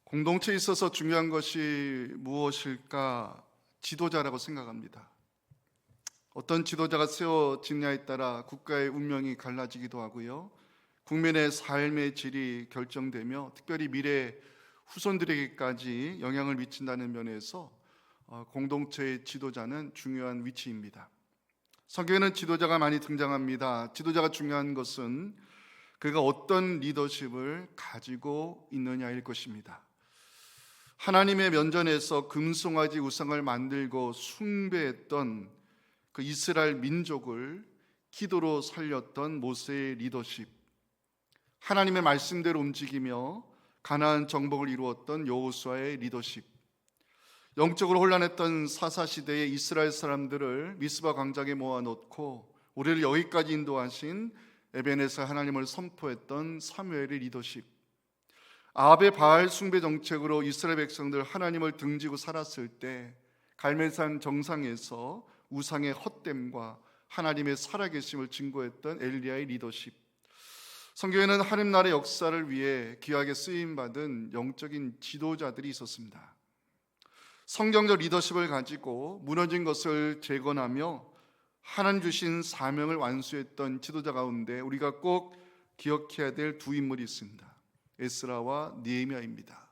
공동체에 있어서 중요한 것이 무엇일까? 지도자라고 생각합니다. 어떤 지도자가 세워지냐에 따라 국가의 운명이 갈라지기도 하고요. 국민의 삶의 질이 결정되며 특별히 미래 후손들에게까지 영향을 미친다는 면에서 공동체의 지도자는 중요한 위치입니다. 성경에는 지도자가 많이 등장합니다. 지도자가 중요한 것은 그가 어떤 리더십을 가지고 있느냐일 것입니다. 하나님의 면전에서 금송아지 우상을 만들고 숭배했던 그 이스라엘 민족을 기도로 살렸던 모세의 리더십, 하나님의 말씀대로 움직이며 가나안 정복을 이루었던 여호수아의 리더십, 영적으로 혼란했던 사사시대의 이스라엘 사람들을 미스바 광장에 모아놓고 우리를 여기까지 인도하신 에벤에서 하나님을 선포했던 사무엘의 리더십, 아합의 바알 숭배 정책으로 이스라엘 백성들 하나님을 등지고 살았을 때 갈멜산 정상에서 우상의 헛됨과 하나님의 살아계심을 증거했던 엘리야의 리더십, 성경에는 하나님 나라의 역사를 위해 귀하게 쓰임받은 영적인 지도자들이 있었습니다. 성경적 리더십을 가지고 무너진 것을 재건하며 하나님 주신 사명을 완수했던 지도자 가운데 우리가 꼭 기억해야 될 두 인물이 있습니다. 에스라와 느헤미야입니다.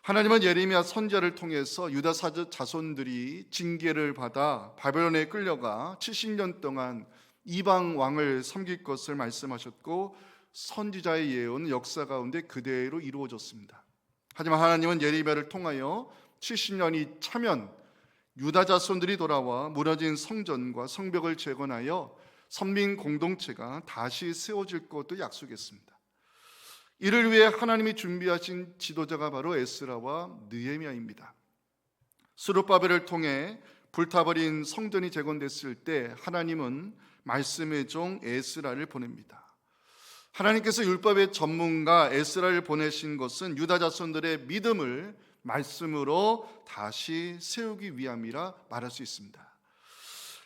하나님은 예레미야 선지자를 통해서 유다 자손들이 징계를 받아 바벨론에 끌려가 70년 동안 이방 왕을 섬길 것을 말씀하셨고 선지자의 예언은 역사 가운데 그대로 이루어졌습니다. 하지만 하나님은 예레미야를 통하여 70년이 차면 유다 자손들이 돌아와 무너진 성전과 성벽을 재건하여 선민 공동체가 다시 세워질 것도 약속했습니다. 이를 위해 하나님이 준비하신 지도자가 바로 에스라와 느헤미야입니다. 스룹바벨을 통해 불타버린 성전이 재건됐을 때 하나님은 말씀의 종 에스라를 보냅니다. 하나님께서 율법의 전문가 에스라를 보내신 것은 유다 자손들의 믿음을 말씀으로 다시 세우기 위함이라 말할 수 있습니다.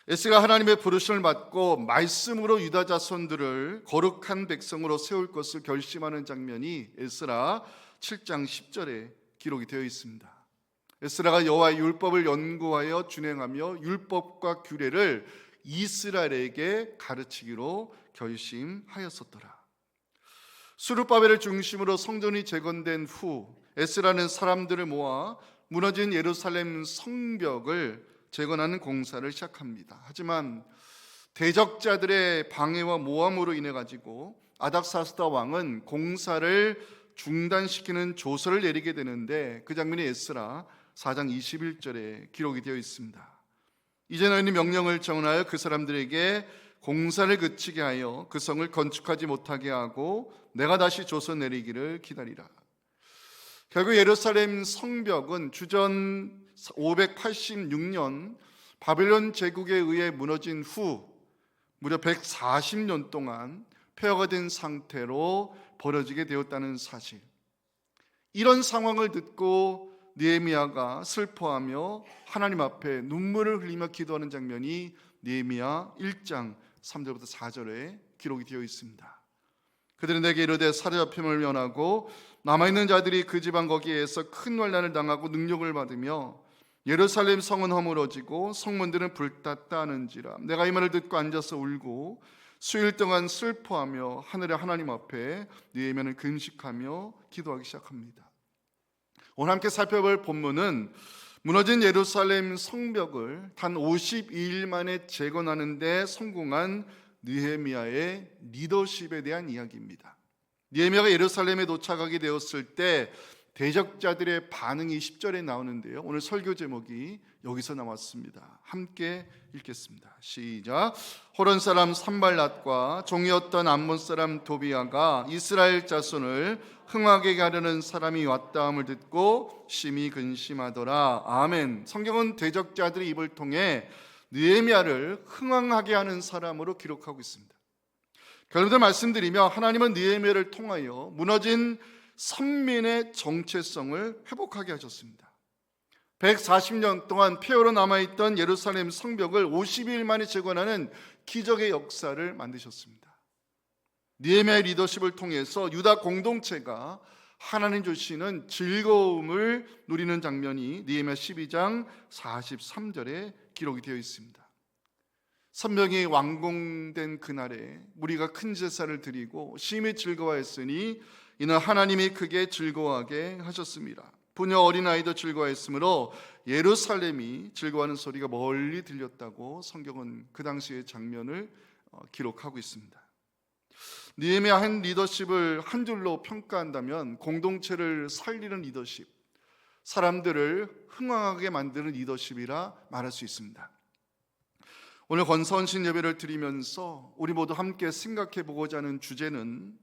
에스라가 하나님의 부르심을 받고 말씀으로 유다 자손들을 거룩한 백성으로 세울 것을 결심하는 장면이 에스라 7장 10절에 기록이 되어 있습니다. 에스라가 여호와의 율법을 연구하여 준행하며 율법과 규례를 이스라엘에게 가르치기로 결심하였었더라. 스룹바벨을 중심으로 성전이 재건된 후 에스라는 사람들을 모아 무너진 예루살렘 성벽을 재건하는 공사를 시작합니다. 하지만 대적자들의 방해와 모함으로 인해 가지고 아닥사스다 왕은 공사를 중단시키는 조서를 내리게 되는데 그 장면이 에스라 4장 21절에 기록이 되어 있습니다. 이제 너희는 명령을 정하여 그 사람들에게 공사를 그치게 하여 그 성을 건축하지 못하게 하고 내가 다시 조서 내리기를 기다리라. 결국 예루살렘 성벽은 주전 586년 바벨론 제국에 의해 무너진 후 무려 140년 동안 폐허가 된 상태로 버려지게 되었다는 사실, 이런 상황을 듣고 느헤미야가 슬퍼하며 하나님 앞에 눈물을 흘리며 기도하는 장면이 느헤미야 1장 3절부터 4절에 기록이 되어 있습니다. 그들은 내게 이르되 사로잡힘을 면하고 남아있는 자들이 그 지방 거기에서 큰 환난을 당하고 능력을 받으며 예루살렘 성은 허물어지고 성문들은 불탔다 하는지라. 내가 이 말을 듣고 앉아서 울고 수일 동안 슬퍼하며 하늘의 하나님 앞에 느헤미야는 금식하며 기도하기 시작합니다. 오늘 함께 살펴볼 본문은 무너진 예루살렘 성벽을 단 52일 만에 재건하는 데 성공한 느헤미야의 리더십에 대한 이야기입니다. 느헤미야가 예루살렘에 도착하게 되었을 때 대적자들의 반응이 10절에 나오는데요, 오늘 설교 제목이 여기서 나왔습니다. 함께 읽겠습니다. 시작. 호론 사람 산발랏과 종이었던 암몬 사람 도비야가 이스라엘 자손을 흥하게 하려는 사람이 왔다함을 듣고 심히 근심하더라. 아멘. 성경은 대적자들의 입을 통해 느헤미야를 흥황하게 하는 사람으로 기록하고 있습니다. 결론을 말씀드리며 하나님은 느헤미야를 통하여 무너진 선민의 정체성을 회복하게 하셨습니다. 140년 동안 폐허로 남아있던 예루살렘 성벽을 50일 만에 재건하는 기적의 역사를 만드셨습니다. 느헤미야의 리더십을 통해서 유다 공동체가 하나님 주시는 즐거움을 누리는 장면이 느헤미야 12장 43절에 기록이 되어 있습니다. 선명이 완공된 그날에 무리가 큰 제사를 드리고 심히 즐거워했으니 이는 하나님이 크게 즐거워하게 하셨습니다. 부녀 어린아이도 즐거워했으므로 예루살렘이 즐거워하는 소리가 멀리 들렸다고 성경은 그 당시의 장면을 기록하고 있습니다. 느헤미야 한 리더십을 한 줄로 평가한다면 공동체를 살리는 리더십, 사람들을 흥왕하게 만드는 리더십이라 말할 수 있습니다. 오늘 권선신 예배를 드리면서 우리 모두 함께 생각해 보고자 하는 주제는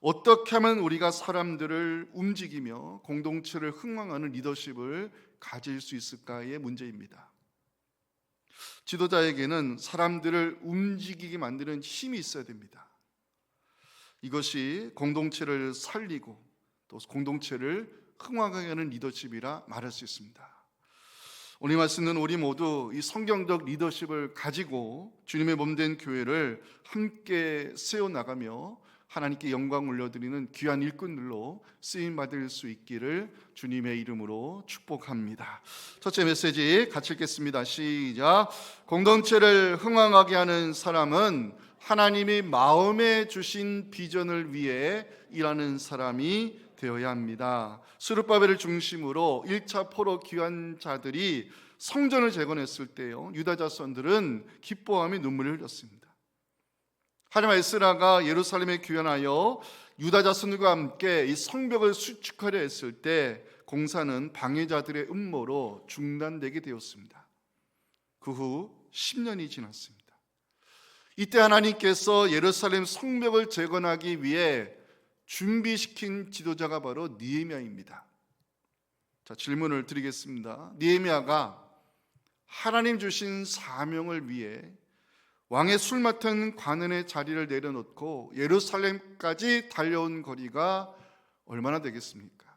어떻게 하면 우리가 사람들을 움직이며 공동체를 흥왕하는 리더십을 가질 수 있을까의 문제입니다. 지도자에게는 사람들을 움직이게 만드는 힘이 있어야 됩니다. 이것이 공동체를 살리고 또 공동체를 흥왕하게 하는 리더십이라 말할 수 있습니다. 오늘 말씀은 우리 모두 이 성경적 리더십을 가지고 주님의 몸된 교회를 함께 세워나가며 하나님께 영광 올려드리는 귀한 일꾼들로 쓰임받을 수 있기를 주님의 이름으로 축복합니다. 첫째 메시지 같이 읽겠습니다. 시작. 공동체를 흥왕하게 하는 사람은 하나님이 마음에 주신 비전을 위해 일하는 사람이 되어야 합니다. 스룹바벨을 중심으로 1차 포로 귀환 자들이 성전을 재건했을 때요, 유다 자손들은 기뻐하며 눈물을 흘렸습니다. 하나님 에스라가 예루살렘에 귀환하여 유다 자손들과 함께 이 성벽을 수축하려 했을 때 공사는 방해자들의 음모로 중단되게 되었습니다. 그 후 10년이 지났습니다. 이때 하나님께서 예루살렘 성벽을 재건하기 위해 준비시킨 지도자가 바로 느헤미야입니다. 자, 질문을 드리겠습니다. 느헤미야가 하나님 주신 사명을 위해 왕의 술 맡은 관원의 자리를 내려놓고 예루살렘까지 달려온 거리가 얼마나 되겠습니까?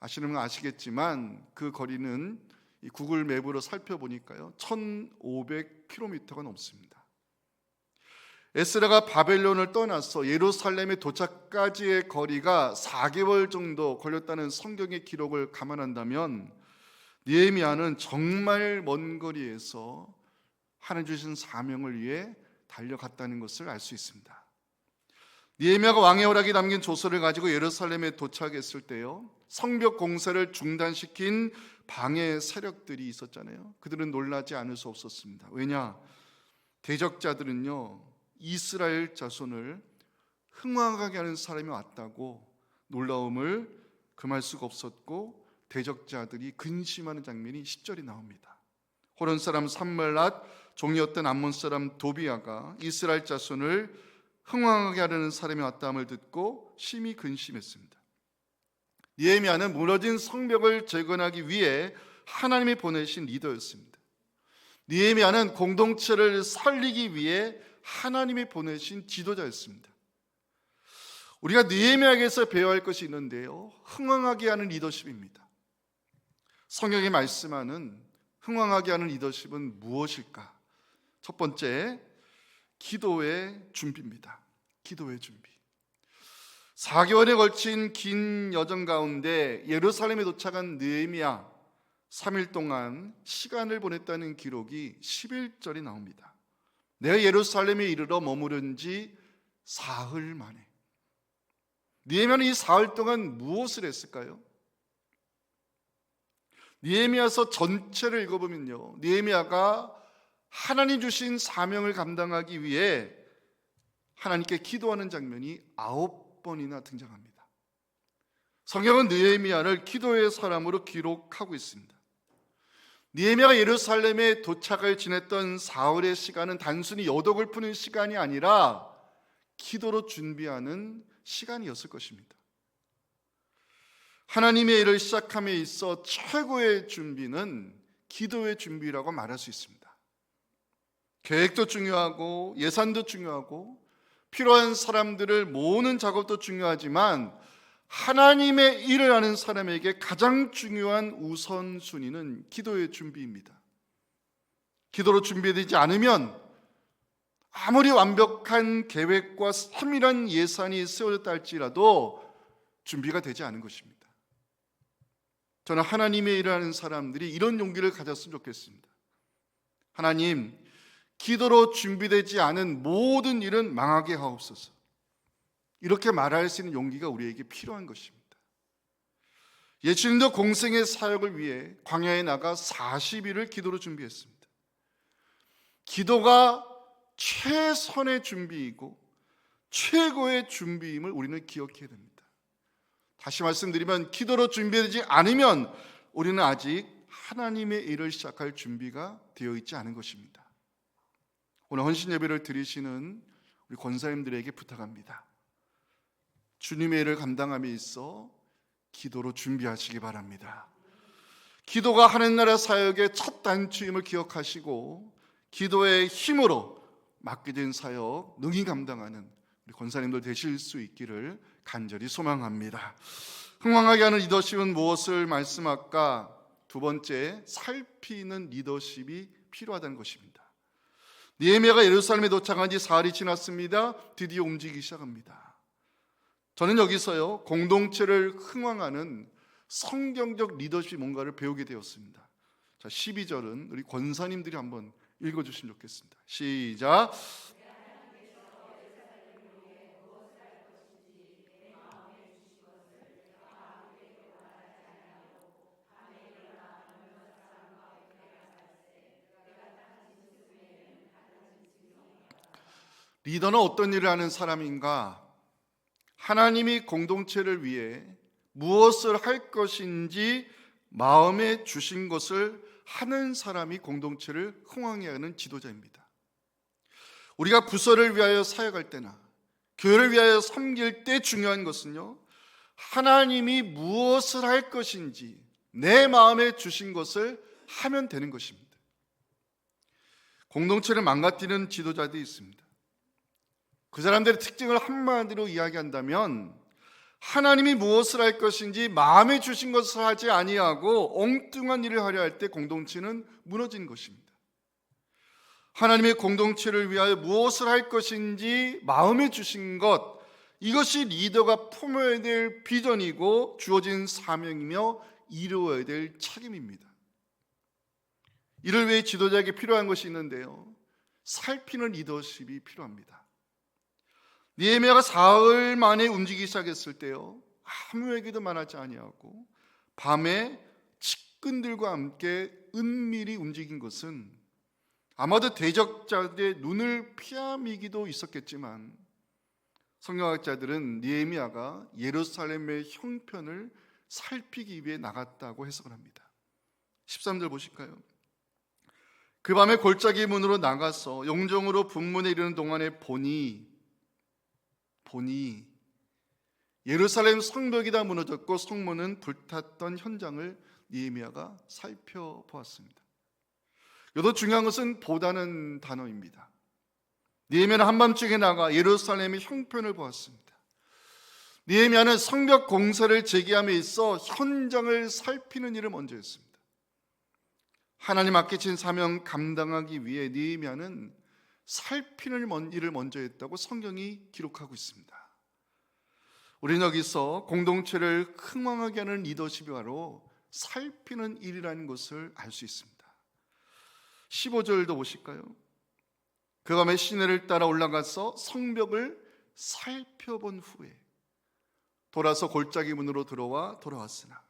아시는 건 아시겠지만 그 거리는 이 구글 맵으로 살펴보니까요 1500km가 넘습니다. 에스라가 바벨론을 떠나서 예루살렘에 도착까지의 거리가 4개월 정도 걸렸다는 성경의 기록을 감안한다면 느헤미야는 정말 먼 거리에서 하나님 주신 사명을 위해 달려갔다는 것을 알 수 있습니다. 느헤미야가 왕의 허락이 담긴 조서를 가지고 예루살렘에 도착했을 때요, 성벽 공사를 중단시킨 방해 세력들이 있었잖아요. 그들은 놀라지 않을 수 없었습니다. 왜냐? 대적자들은요 이스라엘 자손을 흥왕하게 하는 사람이 왔다고 놀라움을 금할 수가 없었고, 대적자들이 근심하는 장면이 10절이 나옵니다. 호론 사람 산발랏, 종이었던 암몬 사람 도비야가 이스라엘 자손을 흥왕하게 하려는 사람이 왔다함을 듣고 심히 근심했습니다. 느헤미야는 무너진 성벽을 재건하기 위해 하나님이 보내신 리더였습니다. 느헤미야는 공동체를 살리기 위해 하나님이 보내신 지도자였습니다. 우리가 느헤미야에게서 배워야 할 것이 있는데요, 흥왕하게 하는 리더십입니다. 성경이 말씀하는 흥왕하게 하는 리더십은 무엇일까? 첫 번째, 기도의 준비입니다. 기도의 준비. 4개월에 걸친 긴 여정 가운데 예루살렘에 도착한 느헤미야 3일 동안 시간을 보냈다는 기록이 11절이 나옵니다. 내가 예루살렘에 이르러 머무른 지 사흘 만에. 느헤미야는 이 사흘 동안 무엇을 했을까요? 느헤미야서 전체를 읽어보면요, 느헤미야가 하나님 주신 사명을 감당하기 위해 하나님께 기도하는 장면이 9번이나 등장합니다. 성경은 느헤미야를 기도의 사람으로 기록하고 있습니다. 느헤미야가 예루살렘에 도착을 지냈던 사흘의 시간은 단순히 여독을 푸는 시간이 아니라 기도로 준비하는 시간이었을 것입니다. 하나님의 일을 시작함에 있어 최고의 준비는 기도의 준비라고 말할 수 있습니다. 계획도 중요하고 예산도 중요하고 필요한 사람들을 모으는 작업도 중요하지만 하나님의 일을 하는 사람에게 가장 중요한 우선순위는 기도의 준비입니다. 기도로 준비되지 않으면 아무리 완벽한 계획과 세밀한 예산이 세워졌다 할지라도 준비가 되지 않은 것입니다. 저는 하나님의 일을 하는 사람들이 이런 용기를 가졌으면 좋겠습니다. 하나님, 기도로 준비되지 않은 모든 일은 망하게 하옵소서. 이렇게 말할 수 있는 용기가 우리에게 필요한 것입니다. 예수님도 공생의 사역을 위해 광야에 나가 40일을 기도로 준비했습니다. 기도가 최선의 준비이고 최고의 준비임을 우리는 기억해야 됩니다. 다시 말씀드리면 기도로 준비되지 않으면 우리는 아직 하나님의 일을 시작할 준비가 되어 있지 않은 것입니다. 오늘 헌신 예배를 드리시는 우리 권사님들에게 부탁합니다. 주님의 일을 감당함에 있어 기도로 준비하시기 바랍니다. 기도가 하늘나라 사역의 첫 단추임을 기억하시고 기도의 힘으로 맡겨진 사역 능히 감당하는 우리 권사님들 되실 수 있기를 간절히 소망합니다. 흥왕하게 하는 리더십은 무엇을 말씀할까? 두 번째, 살피는 리더십이 필요하다는 것입니다. 느헤미야가 예루살렘에 도착한 지 사흘이 지났습니다. 드디어 움직이기 시작합니다. 저는 여기서요, 공동체를 흥왕하는 성경적 리더십이 뭔가를 배우게 되었습니다. 자, 12절은 우리 권사님들이 한번 읽어주시면 좋겠습니다. 시작. 리더는 어떤 일을 하는 사람인가? 하나님이 공동체를 위해 무엇을 할 것인지 마음에 주신 것을 하는 사람이 공동체를 흥왕해 하는 지도자입니다. 우리가 부서를 위하여 사역할 때나 교회를 위하여 섬길 때 중요한 것은요, 하나님이 무엇을 할 것인지 내 마음에 주신 것을 하면 되는 것입니다. 공동체를 망가뜨리는 지도자들이 있습니다. 그 사람들의 특징을 한마디로 이야기한다면 하나님이 무엇을 할 것인지 마음에 주신 것을 하지 아니하고 엉뚱한 일을 하려 할 때 공동체는 무너진 것입니다. 하나님의 공동체를 위하여 무엇을 할 것인지 마음에 주신 것, 이것이 리더가 품어야 될 비전이고 주어진 사명이며 이루어야 될 책임입니다. 이를 위해 지도자에게 필요한 것이 있는데요, 살피는 리더십이 필요합니다. 느헤미야가 사흘 만에 움직이기 시작했을 때요, 아무 얘기도 말하지 아니하고 밤에 측근들과 함께 은밀히 움직인 것은 아마도 대적자들의 눈을 피함이기도 있었겠지만 성경학자들은 느헤미야가 예루살렘의 형편을 살피기 위해 나갔다고 해석을 합니다. 13절 보실까요? 그 밤에 골짜기 문으로 나가서 영정으로 분문에 이르는 동안에 보니 예루살렘 성벽이 다 무너졌고 성문은 불탔던 현장을 느헤미야가 살펴보았습니다. 여기서 중요한 것은 보다는 단어입니다. 느헤미야는 한밤중에 나가 예루살렘의 형편을 보았습니다. 느헤미야는 성벽 공사를 재개함에 있어 현장을 살피는 일을 먼저 했습니다. 하나님 맡기신 사명 감당하기 위해 느헤미야는 살피는 일을 먼저 했다고 성경이 기록하고 있습니다. 우리는 여기서 공동체를 흥왕하게 하는 리더십이 바로 살피는 일이라는 것을 알 수 있습니다. 15절도 보실까요? 그 밤에 시내를 따라 올라가서 성벽을 살펴본 후에 돌아서 골짜기 문으로 들어와 돌아왔으나,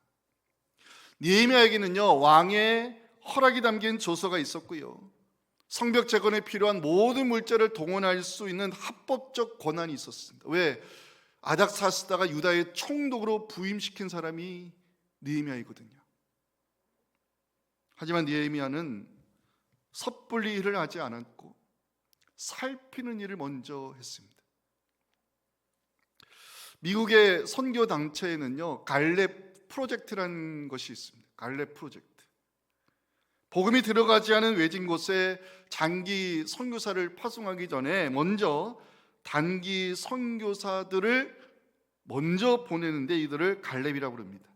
느헤미야에게는요, 왕의 허락이 담긴 조서가 있었고요, 성벽 재건에 필요한 모든 물자를 동원할 수 있는 합법적 권한이 있었습니다. 왜? 아닥사스다가 유다의 총독으로 부임시킨 사람이 느헤미야이거든요. 하지만 느헤미야는 섣불리 일을 하지 않았고 살피는 일을 먼저 했습니다. 미국의 선교 단체에는요, 갈렙 프로젝트라는 것이 있습니다. 갈렙 프로젝트. 복음이 들어가지 않은 외진 곳에 장기 선교사를 파송하기 전에 먼저 단기 선교사들을 먼저 보내는데 이들을 갈렙이라고 부릅니다.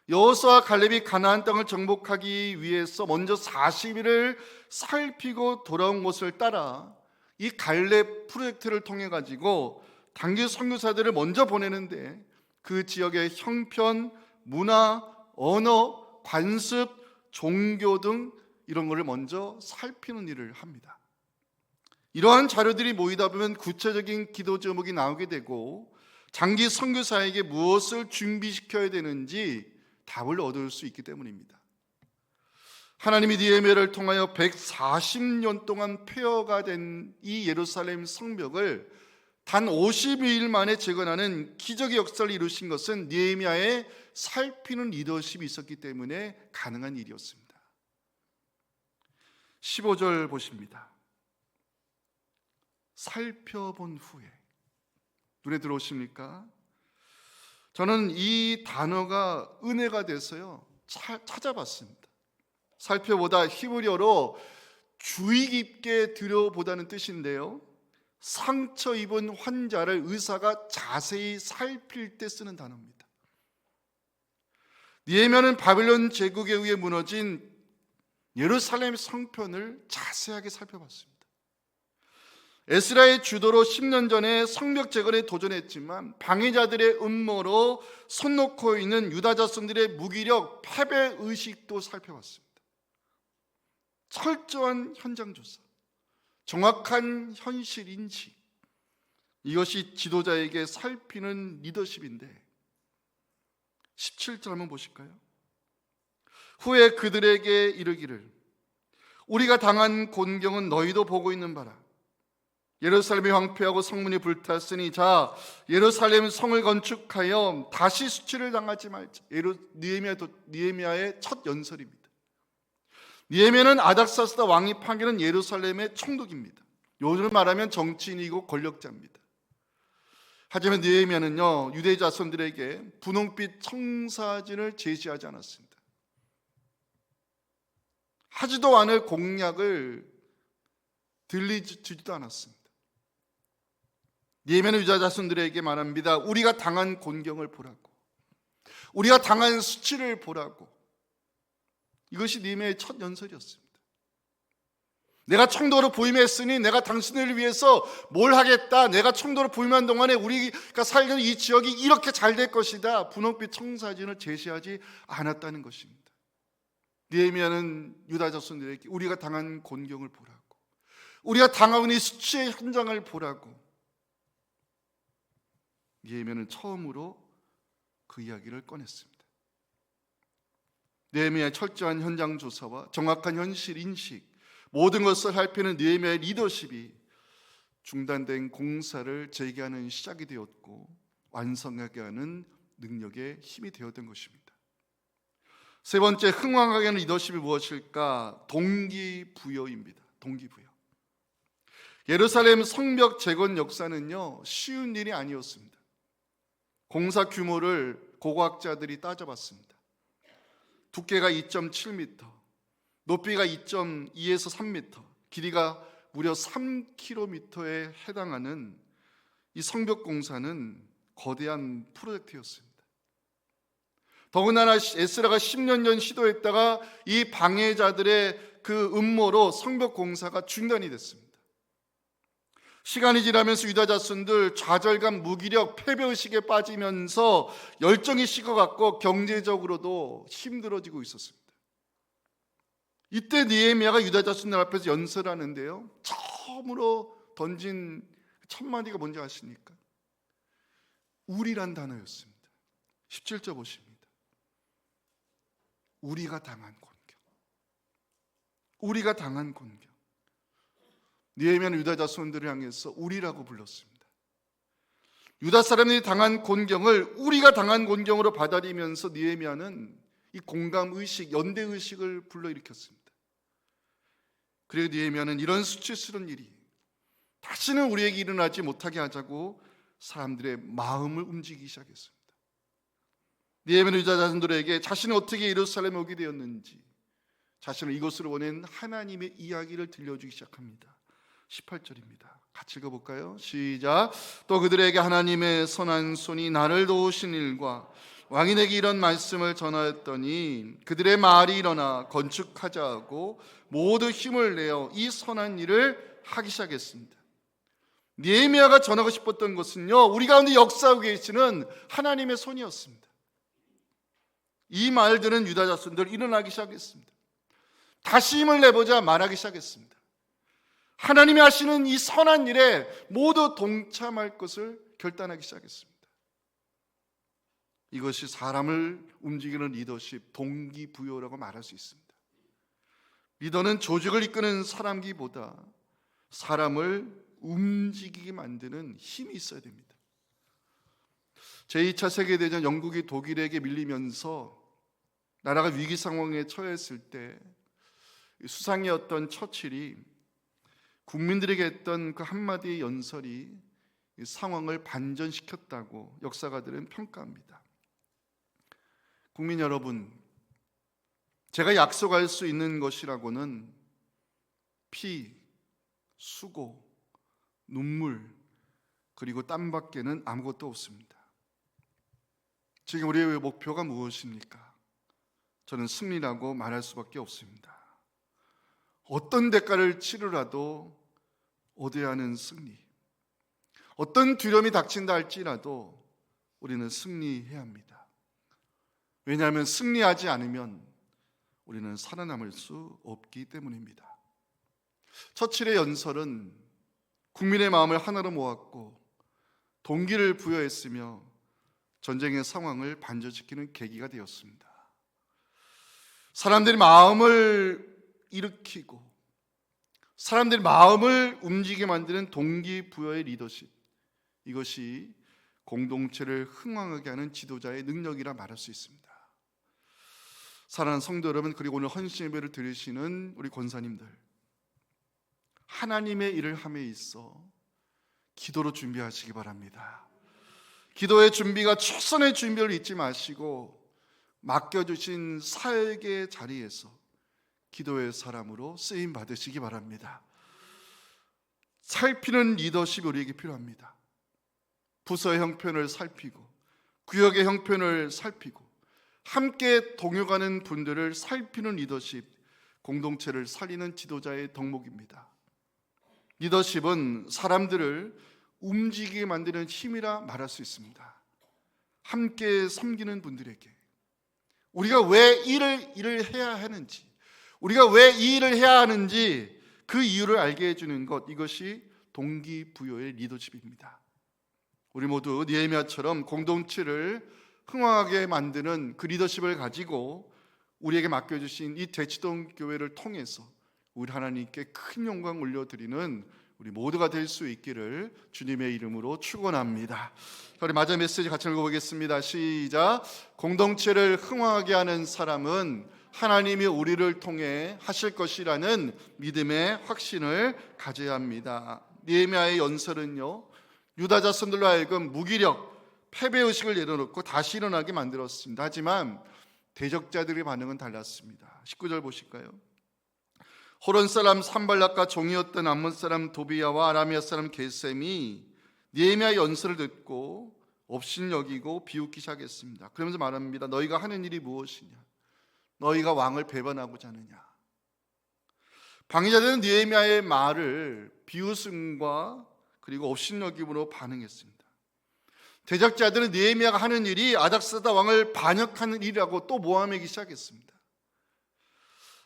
여호수아와 갈렙이 가나안 땅을 정복하기 위해서 먼저 40일을 살피고 돌아온 것을 따라 이 갈렙 프로젝트를 통해 가지고 단기 선교사들을 먼저 보내는데, 그 지역의 형편, 문화, 언어, 관습, 종교 등 이런 것을 먼저 살피는 일을 합니다. 이러한 자료들이 모이다 보면 구체적인 기도 제목이 나오게 되고 장기 선교사에게 무엇을 준비시켜야 되는지 답을 얻을 수 있기 때문입니다. 하나님이 느헤미야를 통하여 140년 동안 폐허가 된 이 예루살렘 성벽을 단 52일 만에 재건하는 기적의 역사를 이루신 것은 느헤미야의 살피는 리더십이 있었기 때문에 가능한 일이었습니다. 15절 보십니다. 살펴본 후에. 눈에 들어오십니까? 저는 이 단어가 은혜가 돼서요 찾아봤습니다. 살펴보다 히브리어로 주의 깊게 들여보다는 뜻인데요, 상처 입은 환자를 의사가 자세히 살필 때 쓰는 단어입니다. 느헤미야는 바벨론 제국에 의해 무너진 예루살렘 성편을 자세하게 살펴봤습니다. 에스라의 주도로 10년 전에 성벽 재건에 도전했지만 방해자들의 음모로 손 놓고 있는 유다 자손들의 무기력, 패배 의식도 살펴봤습니다. 철저한 현장 조사, 정확한 현실 인식, 이것이 지도자에게 살피는 리더십인데 17절 한번 보실까요? 후에 그들에게 이르기를 우리가 당한 곤경은 너희도 보고 있는 바라. 예루살렘이 황폐하고 성문이 불탔으니 자 예루살렘 성을 건축하여 다시 수치를 당하지 말자. 느헤미야의 첫 연설입니다. 느헤미야는 아닥사스다 왕이 파견한 예루살렘의 총독입니다. 요즘 말하면 정치인이고 권력자입니다. 하지만 느헤미야는요 유대 자손들에게 분홍빛 청사진을 제시하지 않았습니다. 하지도 않을 공약을 들리지도 않았습니다. 느헤미야는 유다 자손들에게 말합니다. 우리가 당한 곤경을 보라고, 우리가 당한 수치를 보라고. 이것이 느헤미야의 첫 연설이었습니다. 내가 총독으로 부임했으니 내가 당신을 위해서 뭘 하겠다. 내가 총독으로 부임한 동안에 우리가 살던 이 지역이 이렇게 잘 될 것이다. 분홍빛 청사진을 제시하지 않았다는 것입니다. 느헤미야는 유다 자손들에게 우리가 당한 곤경을 보라고, 우리가 당하고 있는 수치의 현장을 보라고. 느헤미야는 처음으로 그 이야기를 꺼냈습니다. 느헤미야의 철저한 현장 조사와 정확한 현실 인식, 모든 것을 살피는 느헤미야의 리더십이 중단된 공사를 재개하는 시작이 되었고 완성하게 하는 능력의 힘이 되었던 것입니다. 세 번째, 흥왕하게 하는 리더십이 무엇일까? 동기부여입니다. 동기부여. 예루살렘 성벽 재건 역사는요 쉬운 일이 아니었습니다. 공사 규모를 고고학자들이 따져봤습니다. 두께가 2.7m, 높이가 2.2에서 3m, 길이가 무려 3km에 해당하는 이 성벽 공사는 거대한 프로젝트였습니다. 더군다나 에스라가 10년 전 시도했다가 이 방해자들의 그 음모로 성벽 공사가 중단이 됐습니다. 시간이 지나면서 유다 자손들 좌절감, 무기력, 패배의식에 빠지면서 열정이 식어갔고 경제적으로도 힘들어지고 있었습니다. 이때 느헤미야가 유다 자손들 앞에서 연설하는데요, 처음으로 던진 첫 마디가 뭔지 아십니까? 우리란 단어였습니다. 17절 보십니다. 우리가 당한 곤경, 우리가 당한 곤경. 느헤미야는 유다 자손들을 향해서 우리라고 불렀습니다. 유다 사람들이 당한 곤경을 우리가 당한 곤경으로 받아들이면서 느헤미야는 이 공감의식, 연대의식을 불러일으켰습니다. 그리고 느헤미야는 이런 수치스러운 일이 다시는 우리에게 일어나지 못하게 하자고 사람들의 마음을 움직이기 시작했습니다. 느헤미야는 유다 자손들에게 자신이 어떻게 예루살렘에 오게 되었는지, 자신을 이곳으로 보낸 하나님의 이야기를 들려주기 시작합니다. 18절입니다. 같이 읽어볼까요? 시작. 또 그들에게 하나님의 선한 손이 나를 도우신 일과 왕이 내게 이런 말씀을 전하였더니 그들의 말이 일어나 건축하자 하고 모두 힘을 내어 이 선한 일을 하기 시작했습니다. 느헤미야가 전하고 싶었던 것은요, 우리 가운데 역사하고 계시는 하나님의 손이었습니다. 이 말 들은 유다 자손들 일어나기 시작했습니다. 다시 힘을 내보자 말하기 시작했습니다. 하나님이 하시는 이 선한 일에 모두 동참할 것을 결단하기 시작했습니다. 이것이 사람을 움직이는 리더십, 동기부여라고 말할 수 있습니다. 리더는 조직을 이끄는 사람기보다 사람을 움직이게 만드는 힘이 있어야 됩니다. 제2차 세계대전 영국이 독일에게 밀리면서 나라가 위기 상황에 처했을 때 수상이었던 처칠이 국민들에게 했던 그 한마디의 연설이 상황을 반전시켰다고 역사가들은 평가합니다. 국민 여러분, 제가 약속할 수 있는 것이라고는 피, 수고, 눈물, 그리고 땀밖에는 아무것도 없습니다. 지금 우리의 목표가 무엇입니까? 저는 승리라고 말할 수밖에 없습니다. 어떤 대가를 치르라도 얻어야 하는 승리, 어떤 두려움이 닥친다 할지라도 우리는 승리해야 합니다. 왜냐하면 승리하지 않으면 우리는 살아남을 수 없기 때문입니다. 처칠의 연설은 국민의 마음을 하나로 모았고 동기를 부여했으며 전쟁의 상황을 반전시키는 계기가 되었습니다. 사람들의 마음을 일으키고 사람들의 마음을 움직이게 만드는 동기부여의 리더십, 이것이 공동체를 흥왕하게 하는 지도자의 능력이라 말할 수 있습니다. 사랑하는 성도 여러분, 그리고 오늘 헌신 예배를 드리시는 우리 권사님들, 하나님의 일을 함에 있어 기도로 준비하시기 바랍니다. 기도의 준비가 최선의 준비를 잊지 마시고 맡겨주신 사역의 자리에서 기도의 사람으로 쓰임 받으시기 바랍니다. 살피는 리더십이 우리에게 필요합니다. 부서의 형편을 살피고 구역의 형편을 살피고 함께 동요가는 분들을 살피는 리더십, 공동체를 살리는 지도자의 덕목입니다. 리더십은 사람들을 움직이게 만드는 힘이라 말할 수 있습니다. 함께 섬기는 분들에게 우리가 왜 일을 해야 하는지, 우리가 왜 이 일을 해야 하는지 그 이유를 알게 해주는 것, 이것이 동기부여의 리더십입니다. 우리 모두 느헤미야처럼 공동체를 흥왕하게 만드는 그 리더십을 가지고 우리에게 맡겨주신 이 대치동 교회를 통해서 우리 하나님께 큰 영광 올려드리는 우리 모두가 될 수 있기를 주님의 이름으로 축원합니다. 우리 마지막 메시지 같이 읽어보겠습니다. 시작. 공동체를 흥왕하게 하는 사람은 하나님이 우리를 통해 하실 것이라는 믿음의 확신을 가져야 합니다. 느헤미야의 연설은요, 유다 자손들로 하여금 무기력, 패배의식을 내려놓고 다시 일어나게 만들었습니다. 하지만 대적자들의 반응은 달랐습니다. 19절 보실까요? 호론 사람 산발락과 종이었던 암몬 사람 도비야와 아라미아 사람 게셈이 느헤미야의 연설을 듣고 업신여기고 비웃기 시작했습니다. 그러면서 말합니다. 너희가 하는 일이 무엇이냐? 너희가 왕을 배반하고자 하느냐? 방해자들은 느헤미야의 말을 비웃음과 그리고 업신여김으로 반응했습니다. 대적자들은 느헤미야가 하는 일이 아닥사다 왕을 반역하는 일이라고 또 모함하기 시작했습니다.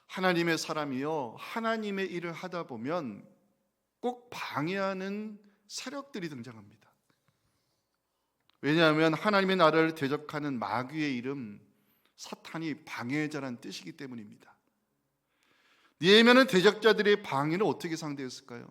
하나님의 사람이요, 하나님의 일을 하다 보면 꼭 방해하는 세력들이 등장합니다. 왜냐하면 하나님의 나라를 대적하는 마귀의 이름, 사탄이 방해자라는 뜻이기 때문입니다. 느헤미야는 대적자들의 방해를 어떻게 상대했을까요?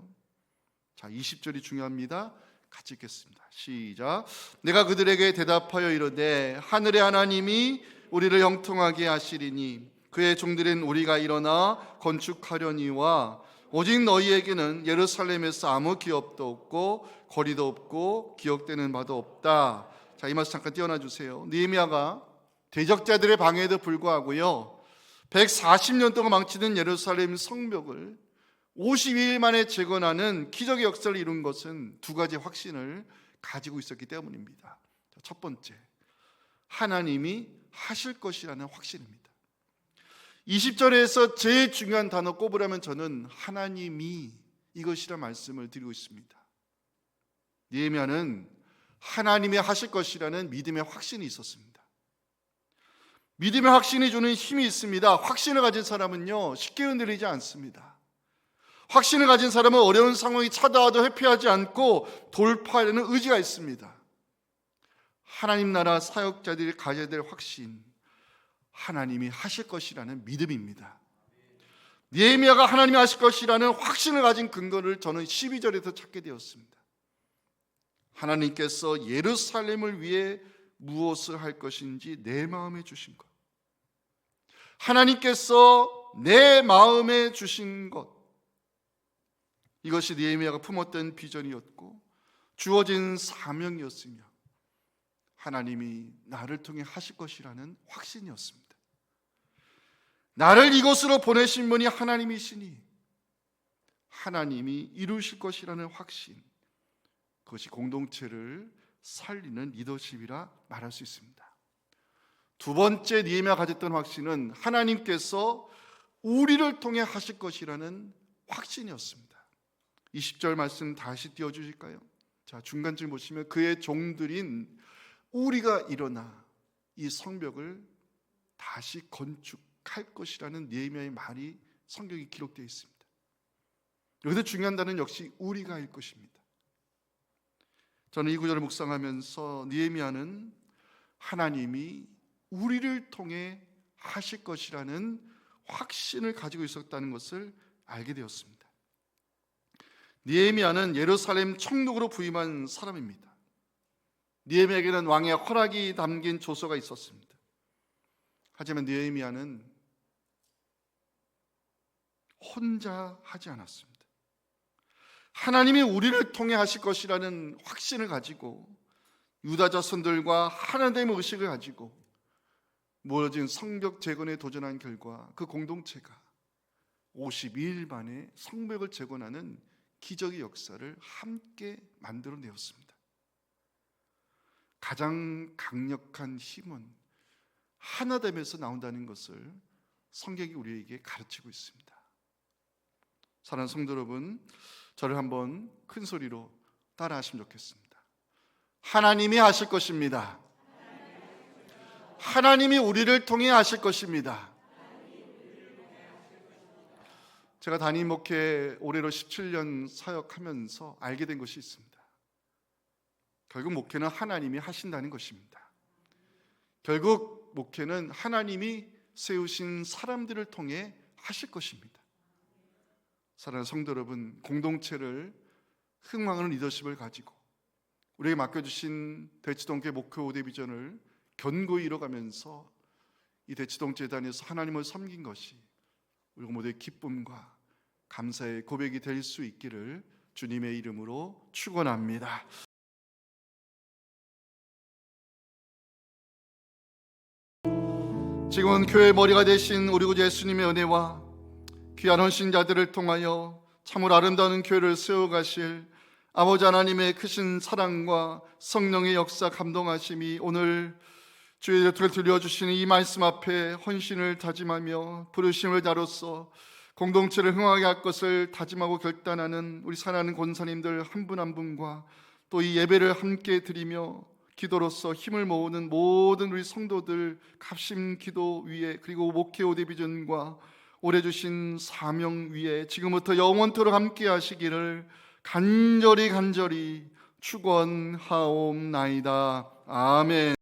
자, 20절이 중요합니다. 같이 읽겠습니다. 시작. 내가 그들에게 대답하여 이르되 하늘의 하나님이 우리를 형통하게 하시리니 그의 종들인 우리가 일어나 건축하려니와 오직 너희에게는 예루살렘에서 아무 기업도 없고 거리도 없고 기억되는 바도 없다. 자, 이 말씀 잠깐 띄워놔 주세요. 느헤미야가 대적자들의 방해에도 불구하고요, 140년 동안 망치던 예루살렘 성벽을 52일 만에 재건하는 기적의 역사를 이룬 것은 두 가지 확신을 가지고 있었기 때문입니다. 첫 번째, 하나님이 하실 것이라는 확신입니다. 20절에서 제일 중요한 단어 꼽으라면 저는 하나님이 이것이라 말씀을 드리고 있습니다. 느헤미야는 하나님이 하실 것이라는 믿음의 확신이 있었습니다. 믿음의 확신이 주는 힘이 있습니다. 확신을 가진 사람은요, 쉽게 흔들리지 않습니다. 확신을 가진 사람은 어려운 상황이 찾아와도 회피하지 않고 돌파하려는 의지가 있습니다. 하나님 나라 사역자들이 가져야 될 확신, 하나님이 하실 것이라는 믿음입니다. 느헤미야가 하나님이 하실 것이라는 확신을 가진 근거를 저는 12절에서 찾게 되었습니다. 하나님께서 예루살렘을 위해 무엇을 할 것인지 내 마음에 주신 것, 하나님께서 내 마음에 주신 것, 이것이 느헤미야가 품었던 비전이었고 주어진 사명이었으며 하나님이 나를 통해 하실 것이라는 확신이었습니다. 나를 이곳으로 보내신 분이 하나님이시니 하나님이 이루실 것이라는 확신, 그것이 공동체를 살리는 리더십이라 말할 수 있습니다. 두 번째 느헤미야가 가졌던 확신은 하나님께서 우리를 통해 하실 것이라는 확신이었습니다. 20절 말씀 다시 띄워주실까요? 자, 중간쯤 보시면 그의 종들인 우리가 일어나 이 성벽을 다시 건축할 것이라는 느헤미야의 말이 성경에 기록되어 있습니다. 여기서 중요한 단어는 역시 우리가일 것입니다. 저는 이 구절을 묵상하면서 느헤미야는 하나님이 우리를 통해 하실 것이라는 확신을 가지고 있었다는 것을 알게 되었습니다. 느헤미야는 예루살렘 총독으로 부임한 사람입니다. 느헤미야에게는 왕의 허락이 담긴 조서가 있었습니다. 하지만 느헤미야는 혼자 하지 않았습니다. 하나님이 우리를 통해 하실 것이라는 확신을 가지고 유다 자손들과 하나님의 의식을 가지고 모여진 성벽 재건에 도전한 결과 그 공동체가 52일 만에 성벽을 재건하는 기적의 역사를 함께 만들어내었습니다. 가장 강력한 힘은 하나됨에서 나온다는 것을 성경이 우리에게 가르치고 있습니다. 사랑하는 성도 여러분, 저를 한번 큰 소리로 따라하시면 좋겠습니다. 하나님이 하실 것입니다. 하나님이 우리를 통해 하실 것입니다. 제가 담임 목회 올해로 17년 사역하면서 알게 된 것이 있습니다. 결국 목회는 하나님이 하신다는 것입니다. 결국 목회는 하나님이 세우신 사람들을 통해 하실 것입니다. 사랑하는 성도 여러분, 공동체를 흥망하는 리더십을 가지고 우리에게 맡겨주신 대치동교회 목회 5대 비전을 견고히 이뤄가면서 이 대치동 재단에서 하나님을 섬긴 것이 우리 모두의 기쁨과 감사의 고백이 될 수 있기를 주님의 이름으로 축원합니다. 지금은 교회의 머리가 되신 우리 구주 예수님의 은혜와 귀한 헌신자들을 통하여 참으로 아름다운 교회를 세워가실 아버지 하나님의 크신 사랑과 성령의 역사 감동하심이 오늘 주의 곁을 들려주시는 이 말씀 앞에 헌신을 다짐하며 부르심을 자로서 공동체를 흥하게 할 것을 다짐하고 결단하는 우리 사랑하는 권사님들 한 분 한 분과 또 이 예배를 함께 드리며 기도로서 힘을 모으는 모든 우리 성도들 갑심 기도 위에 그리고 목회 5대 비전과 올해 주신 사명 위에 지금부터 영원토록 함께 하시기를 간절히 축원하옵나이다. 아멘.